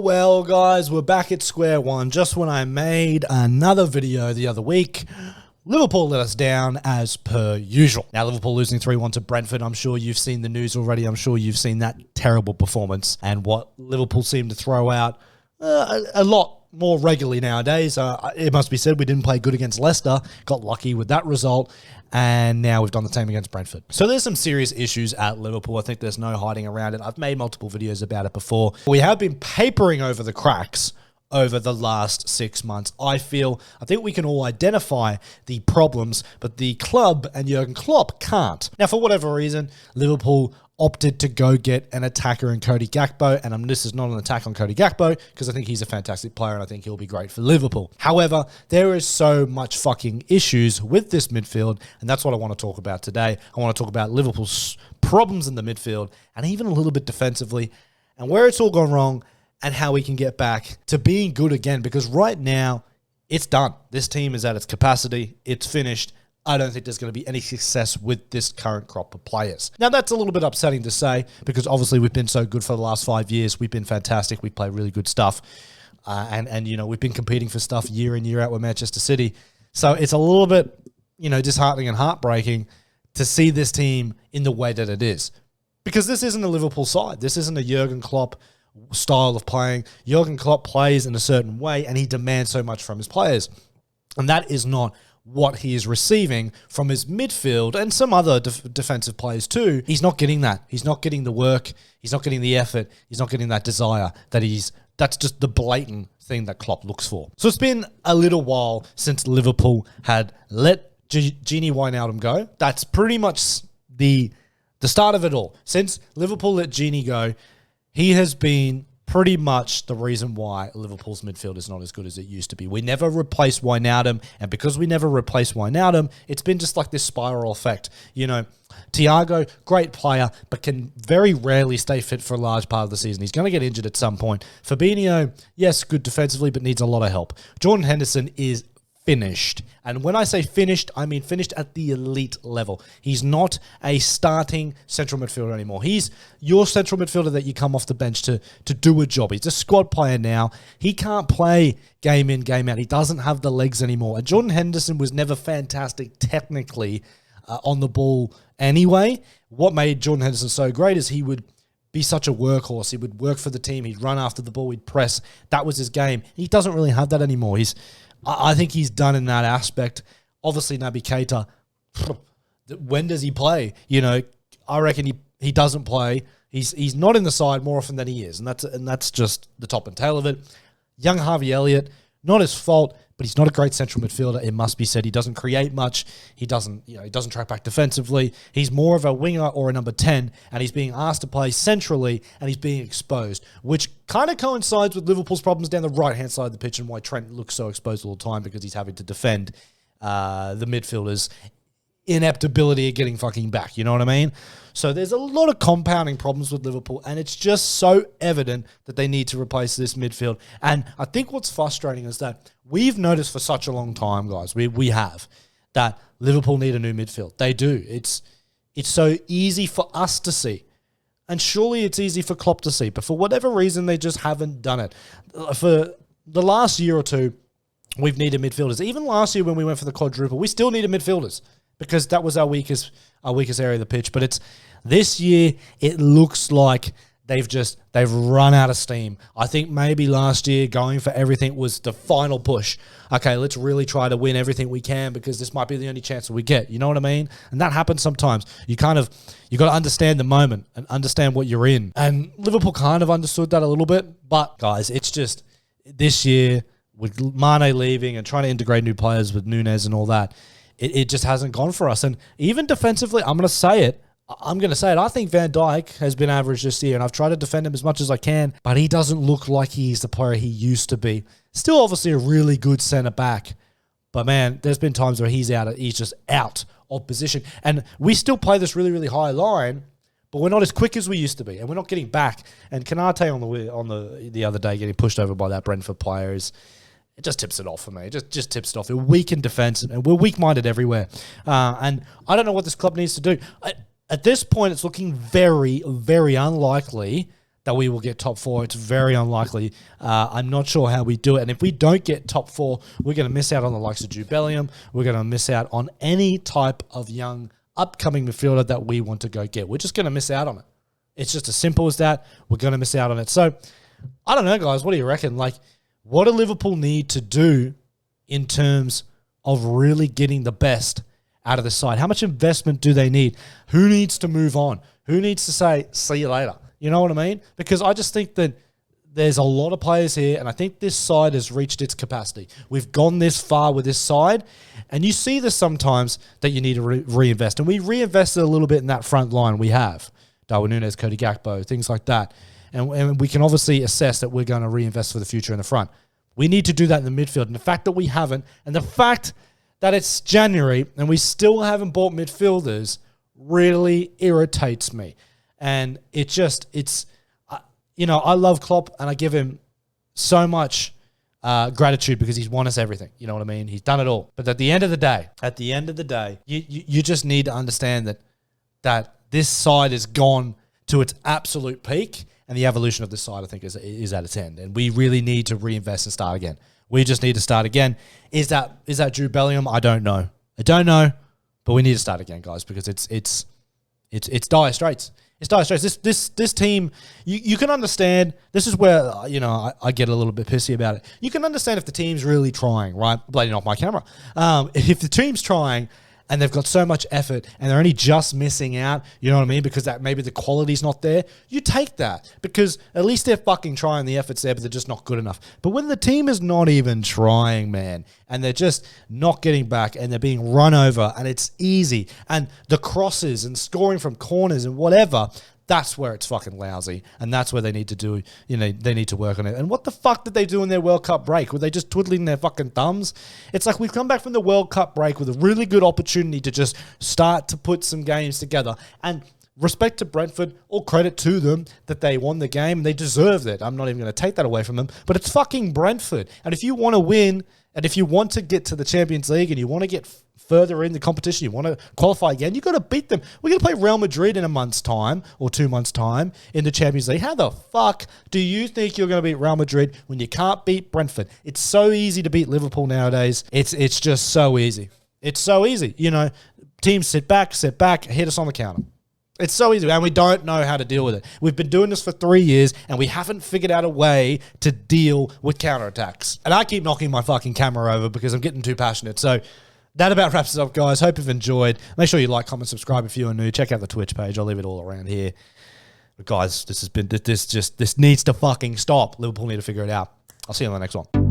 Well, guys, we're back at square one. Just when I made another video the other week, Liverpool let us down as per usual. Now, Liverpool losing 3-1 to Brentford. I'm sure you've seen the news already. I'm sure you've seen that terrible performance and what Liverpool seem to throw out a lot more regularly nowadays. It must be said we didn't play good against Leicester, got lucky with that result, and now we've done the same against Brentford. So there's some serious issues at Liverpool. I think there's no hiding around it. I've made multiple videos about it before. We have been papering over the cracks over the last 6 months. I think we can all identify the problems, but the club and Jurgen Klopp can't. Now, for whatever reason, Liverpool opted to go get an attacker in Cody Gakpo, and this is not an attack on Cody Gakpo, because I think he's a fantastic player and I think he'll be great for Liverpool. However, there is so much fucking issues with this midfield, and that's what I want to talk about today. I want to talk about Liverpool's problems in the midfield, and even a little bit defensively, and where it's all gone wrong, and how we can get back to being good again, because right now, it's done. This team is at its capacity. It's finished. I don't think there's going to be any success with this current crop of players. Now, that's a little bit upsetting to say, because obviously we've been so good for the last 5 years. We've been fantastic. We play really good stuff. And you know, we've been competing for stuff year in, year out with Manchester City. So it's a little bit, disheartening and heartbreaking to see this team in the way that it is. Because this isn't a Liverpool side. This isn't a Jurgen Klopp style of playing. Jurgen Klopp plays in a certain way, and he demands so much from his players. And that is not what he is receiving from his midfield and some other defensive players too. He's not getting that. He's not getting the work. He's not getting the effort. He's not getting that desire that's just the blatant thing that Klopp looks for. So it's been a little while since Liverpool had let Gini Wijnaldum go. That's pretty much the start of it all. Since Liverpool let Gini go, he has been pretty much the reason why Liverpool's midfield is not as good as it used to be. We never replaced Wijnaldum, and because we never replaced Wijnaldum, it's been just like this spiral effect. Thiago, great player, but can very rarely stay fit for a large part of the season. He's going to get injured at some point. Fabinho, yes, good defensively, but needs a lot of help. Jordan Henderson is finished. And when I say finished, I mean finished at the elite level. He's not a starting central midfielder anymore. He's your central midfielder that you come off the bench to do a job. He's a squad player now. He can't play game in, game out. He doesn't have the legs anymore. And Jordan Henderson was never fantastic technically on the ball anyway. What made Jordan Henderson so great is he would be such a workhorse. He would work for the team. He'd run after the ball. He'd press. That was his game. He doesn't really have that anymore. I think he's done in that aspect. Obviously, Naby Keita, when does he play? I reckon he doesn't play. He's not in the side more often than he is, and that's just the top and tail of it. Young Harvey Elliott, not his fault, but he's not a great central midfielder. It must be said. He doesn't create much. He doesn't track back defensively. He's more of a winger or a number 10, and he's being asked to play centrally, and he's being exposed, which kind of coincides with Liverpool's problems down the right-hand side of the pitch and why Trent looks so exposed all the time, because he's having to defend the midfielders' inept ability at getting fucking back. You know what I mean? So there's a lot of compounding problems with Liverpool, and it's just so evident that they need to replace this midfield. And I think what's frustrating is that we've noticed for such a long time, guys, we have, that Liverpool need a new midfield. They do. It's so easy for us to see. And surely it's easy for Klopp to see. But for whatever reason, they just haven't done it. For the last year or two, we've needed midfielders. Even last year when we went for the quadruple, we still needed midfielders, because that was our weakest area of the pitch. But it's this year, it looks like they've run out of steam. I think maybe last year going for everything was the final push. Okay, let's really try to win everything we can, because this might be the only chance that we get. You know what I mean? And that happens sometimes. You got to understand the moment and understand what you're in. And Liverpool kind of understood that a little bit. But guys, it's just this year with Mane leaving and trying to integrate new players with Núñez and all that, it just hasn't gone for us. And even defensively, I'm going to say it. I think Van Dijk has been average this year, and I've tried to defend him as much as I can, but he doesn't look like he's the player he used to be. Still obviously a really good centre-back, but man, there's been times where he's just out of position. And we still play this really, really high line, but we're not as quick as we used to be, and we're not getting back. And Kanate on the other day getting pushed over by that Brentford player it just tips it off for me. It just tips it off. We're weak in defence, and we're weak-minded everywhere. And I don't know what this club needs to do. At this point, it's looking very, very unlikely that we will get top 4. It's very unlikely. I'm not sure how we do it. And if we don't get top 4, we're going to miss out on the likes of Jude Bellingham. We're going to miss out on any type of young upcoming midfielder that we want to go get. We're just going to miss out on it. It's just as simple as that. We're going to miss out on it. So, I don't know, guys. What do you reckon? Like, what do Liverpool need to do in terms of really getting the best out of the side? How much investment do they need? Who needs to move on? Who needs to say, see you later? You know what I mean? Because I just think that there's a lot of players here, and I think this side has reached its capacity. We've gone this far with this side, and you see this sometimes that you need to reinvest. And we reinvested a little bit in that front line. We have Darwin Núñez, Cody Gakpo, things like that. And we can obviously assess that we're going to reinvest for the future in the front. We need to do that in the midfield. And the fact that we haven't, and the fact that it's January and we still haven't bought midfielders really irritates me. And I love Klopp and I give him so much gratitude because he's won us everything. You know what I mean? He's done it all. But at the end of the day, you just need to understand that this side has gone to its absolute peak, and the evolution of this side, I think, is at its end. And we really need to reinvest and start again. We just need to start again. Is that Jude Bellingham? I don't know. But we need to start again, guys, because it's dire straits. It's dire straits. This team, you can understand. This is where I get a little bit pissy about it. You can understand if the team's really trying, right? Blading off my camera. If the team's trying and they've got so much effort and they're only just missing out, you know what I mean? Because that maybe the quality's not there. You take that because at least they're fucking trying. The effort's there, but they're just not good enough. But when the team is not even trying, man, and they're just not getting back and they're being run over and it's easy and the crosses and scoring from corners and whatever, that's where it's fucking lousy, and that's where they need to do, they need to work on it. And what the fuck did they do in their World Cup break? Were they just twiddling their fucking thumbs? It's like we've come back from the World Cup break with a really good opportunity to just start to put some games together. And respect to Brentford, all credit to them that they won the game. They deserved it. I'm not even going to take that away from them, but it's fucking Brentford. And if you want to win, and if you want to get to the Champions League and you want to get further in the competition, you want to qualify again, you've got to beat them. We're going to play Real Madrid in a month's time or 2 months' time in the Champions League. How the fuck do you think you're going to beat Real Madrid when you can't beat Brentford? It's so easy to beat Liverpool nowadays. It's just so easy. It's so easy. Teams sit back, hit us on the counter. It's so easy, and we don't know how to deal with it. We've been doing this for 3 years, and we haven't figured out a way to deal with counterattacks. And I keep knocking my fucking camera over because I'm getting too passionate. So that about wraps it up, guys. Hope you've enjoyed. Make sure you like, comment, subscribe if you are new. Check out the Twitch page. I'll leave it all around here. But guys, this needs to fucking stop. Liverpool need to figure it out. I'll see you on the next one.